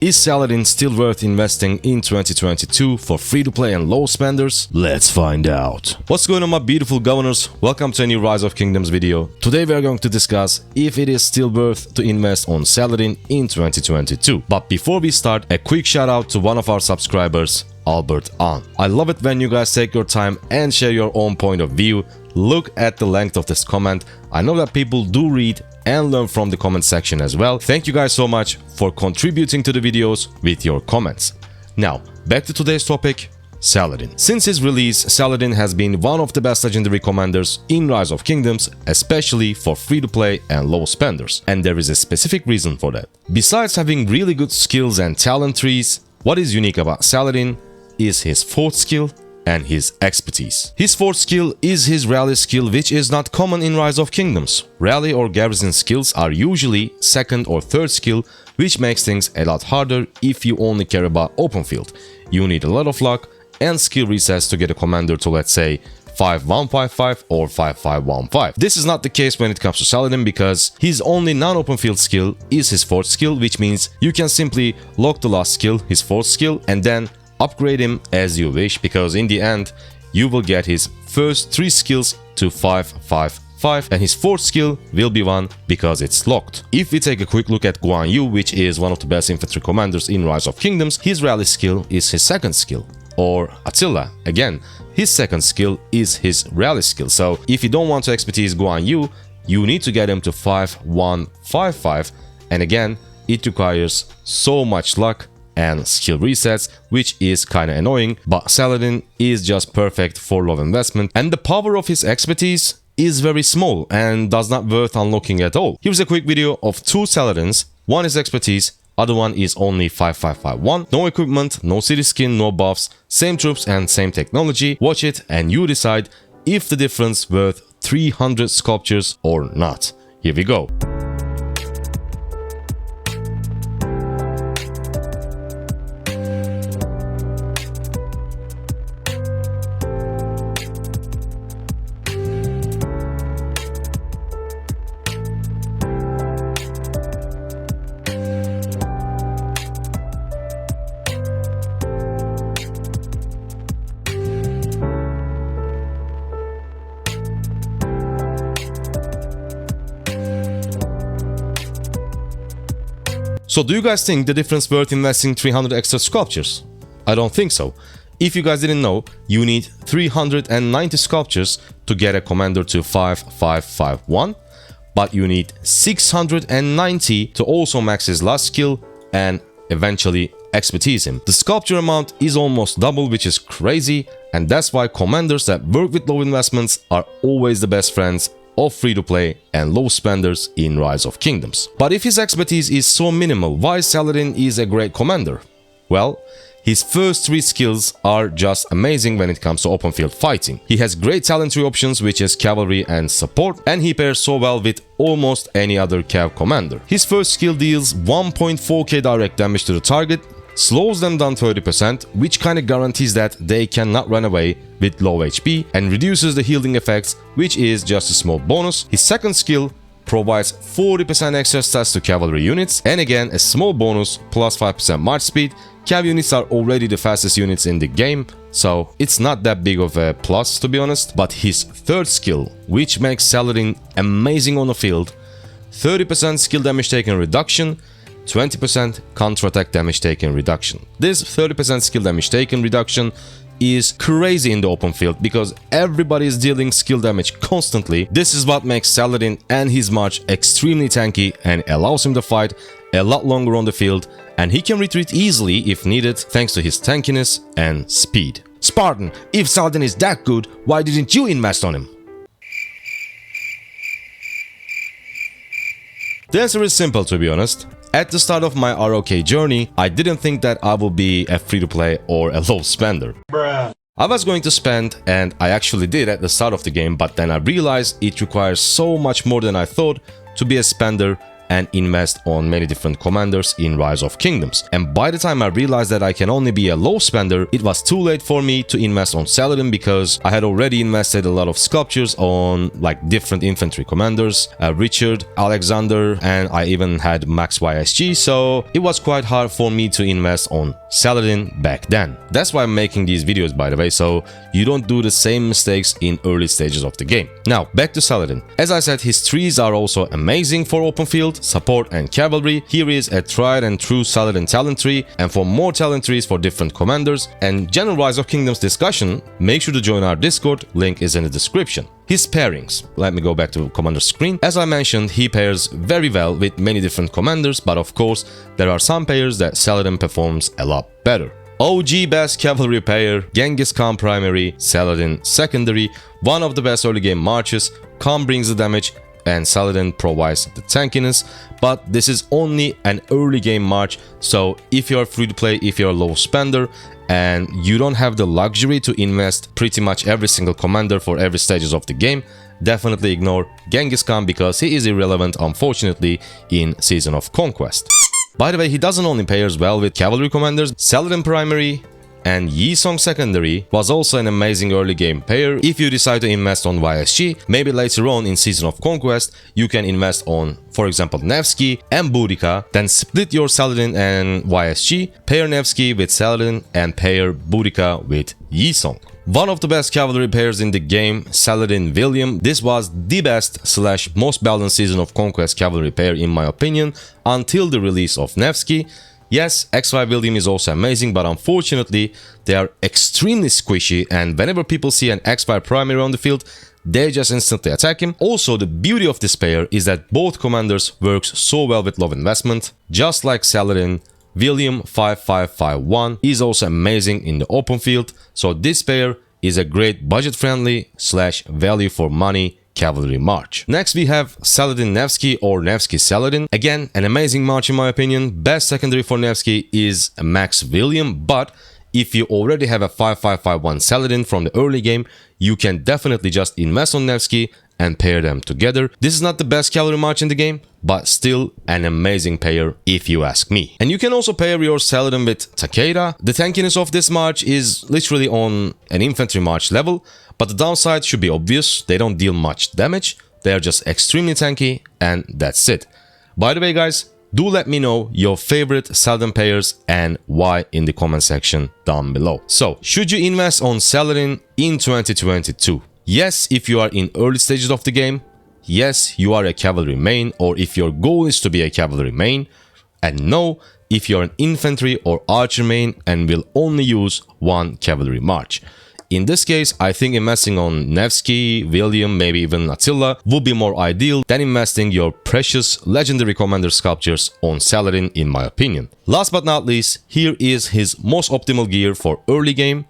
Is Saladin still worth investing in 2022 for free-to-play and low spenders? Let's find out. What's going on, my beautiful governors? Welcome to a new Rise of Kingdoms video. Today we are going to discuss if it is still worth to invest on Saladin in 2022. But before we start, a quick shout out to one of our subscribers, Albert An. I love it when you guys take your time and share your own point of view. Look at the length of this comment. I know that people do read and learn from the comment section as well. Thank you guys so much for contributing to the videos with your comments. Now, back to today's topic, Saladin. Since his release, Saladin has been one of the best legendary commanders in Rise of Kingdoms, especially for free-to-play and low spenders. And there is a specific reason for that. Besides having really good skills and talent trees, what is unique about Saladin is his fourth skill and his expertise. His fourth skill is his rally skill, which is not common in Rise of Kingdoms. Rally or garrison skills are usually second or third skill, which makes things a lot harder if you only care about open field. You need a lot of luck and skill resets to get a commander to, let's say, 5155 or 5515. This is not the case when it comes to Saladin because his only non-open field skill is his fourth skill, which means you can simply lock the last skill, his fourth skill, and then upgrade him as you wish, because in the end you will get his first three skills to 555 and his fourth skill will be 1 because it's locked. If we take a quick look at Guan Yu, which is one of the best infantry commanders in Rise of Kingdoms, his rally skill is his second skill. Or Attila, again, his second skill is his rally skill. So if you don't want to expertise Guan Yu, you need to get him to 5155, and again it requires so much luck and skill resets, which is kinda annoying, but Saladin is just perfect for low investment, and the power of his expertise is very small and does not worth unlocking at all. Here's a quick video of two Saladins. One is expertise, other one is only 5551. No equipment, no city skin, no buffs, same troops and same technology. Watch it and you decide if the difference worth 300 sculptures or not. Here we go. So do you guys think the difference worth investing 300 extra sculptures? I don't think so. If you guys didn't know, you need 390 sculptures to get a commander to 5551, but you need 690 to also max his last skill and eventually expertise him. The sculpture amount is almost double, which is crazy, and that's why commanders that work with low investments are always the best friends of free-to-play and low spenders in Rise of Kingdoms. But if his expertise is so minimal, why Saladin is a great commander? Well, his first three skills are just amazing when it comes to open field fighting. He has great talent tree options, which is cavalry and support, and he pairs so well with almost any other cav commander. His first skill deals 1.4k direct damage to the target, slows them down 30%, which kinda guarantees that they cannot run away with low HP, and reduces the healing effects, which is just a small bonus. His second skill provides 40% extra stats to cavalry units, and again a small bonus plus 5% march speed. Cav units are already the fastest units in the game, so it's not that big of a plus, to be honest. But his third skill, which makes Saladin amazing on the field, 30% skill damage taken reduction, 20% counterattack damage taken reduction. This 30% skill damage taken reduction is crazy in the open field because everybody is dealing skill damage constantly. This is what makes Saladin and his march extremely tanky and allows him to fight a lot longer on the field, and he can retreat easily if needed thanks to his tankiness and speed. Spartan, if Saladin is that good, why didn't you invest on him? The answer is simple, to be honest. At the start of my ROK journey, I didn't think that I will be a free-to-play or a low spender. Bruh. I was going to spend, and I actually did at the start of the game, but then I realized it requires so much more than I thought to be a spender and invest on many different commanders in Rise of Kingdoms. And by the time I realized that I can only be a low spender, it was too late for me to invest on Saladin because I had already invested a lot of sculptures on like different infantry commanders, Richard, Alexander, and I even had max YSG, so it was quite hard for me to invest on Saladin back then. That's why I'm making these videos, by the way, so you don't do the same mistakes in early stages of the game. Now, back to Saladin. As I said, his trees are also amazing for open field, support and cavalry. Here is a tried and true Saladin talent tree, and for more talent trees for different commanders and general Rise of Kingdoms discussion, make sure to join our Discord, link is in the description. His pairings. Let me go back to commander screen. As I mentioned, he pairs very well with many different commanders, but of course, there are some pairs that Saladin performs a lot better. OG best cavalry pair, Genghis Khan primary, Saladin secondary, one of the best early game marches. Khan brings the damage and Saladin provides the tankiness, but this is only an early game march, so if you're free to play, if you're a low spender and you don't have the luxury to invest pretty much every single commander for every stages of the game, definitely ignore Genghis Khan because he is irrelevant, unfortunately, in Season of Conquest. By the way, he doesn't only pairs well with cavalry commanders. Saladin primary and Yi Song secondary was also an amazing early game pair. If you decide to invest on YSG, maybe later on in Season of Conquest, you can invest on, for example, Nevsky and Boudica, then split your Saladin and YSG, pair Nevsky with Saladin and pair Boudica with Yi Song. One of the best cavalry pairs in the game, Saladin William. This was the best / most balanced Season of Conquest cavalry pair in my opinion until the release of Nevsky. Yes, XY William is also amazing, but unfortunately, they are extremely squishy and whenever people see an XY primary on the field, they just instantly attack him. Also, the beauty of this pair is that both commanders works so well with low investment. Just like Saladin, William 5551 is also amazing in the open field, so this pair is a great budget-friendly / value for money cavalry march. Next we have Saladin Nevsky or Nevsky Saladin. Again, an amazing march in my opinion. Best secondary for Nevsky is Max William, but if you already have a 5551 Saladin from the early game, you can definitely just invest on Nevsky and pair them together. This is not the best cavalry march in the game, but still an amazing pair if you ask me. And you can also pair your Saladin with Takeda. The tankiness of this march is literally on an infantry march level, but the downside should be obvious. They don't deal much damage, they are just extremely tanky and that's it. By the way guys, do let me know your favorite Saladin pairs and why in the comment section down below. So, should you invest on Saladin in 2022? Yes, if you are in early stages of the game. Yes, you are a cavalry main, or if your goal is to be a cavalry main. And no, if you're an infantry or archer main and will only use one cavalry march. In this case, I think investing on Nevsky, William, maybe even Attila would be more ideal than investing your precious legendary commander sculptures on Saladin in my opinion. Last but not least, here is his most optimal gear for early game,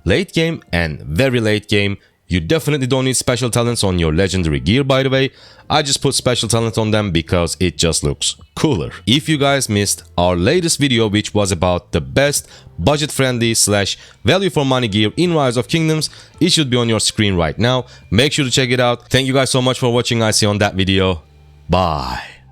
late game and very late game. You definitely don't need special talents on your legendary gear, by the way. I just put special talent on them because it just looks cooler. If you guys missed our latest video, which was about the best budget-friendly / value for money gear in Rise of Kingdoms, it should be on your screen right now. Make sure to check it out. Thank you guys so much for watching. I see you on that video. Bye.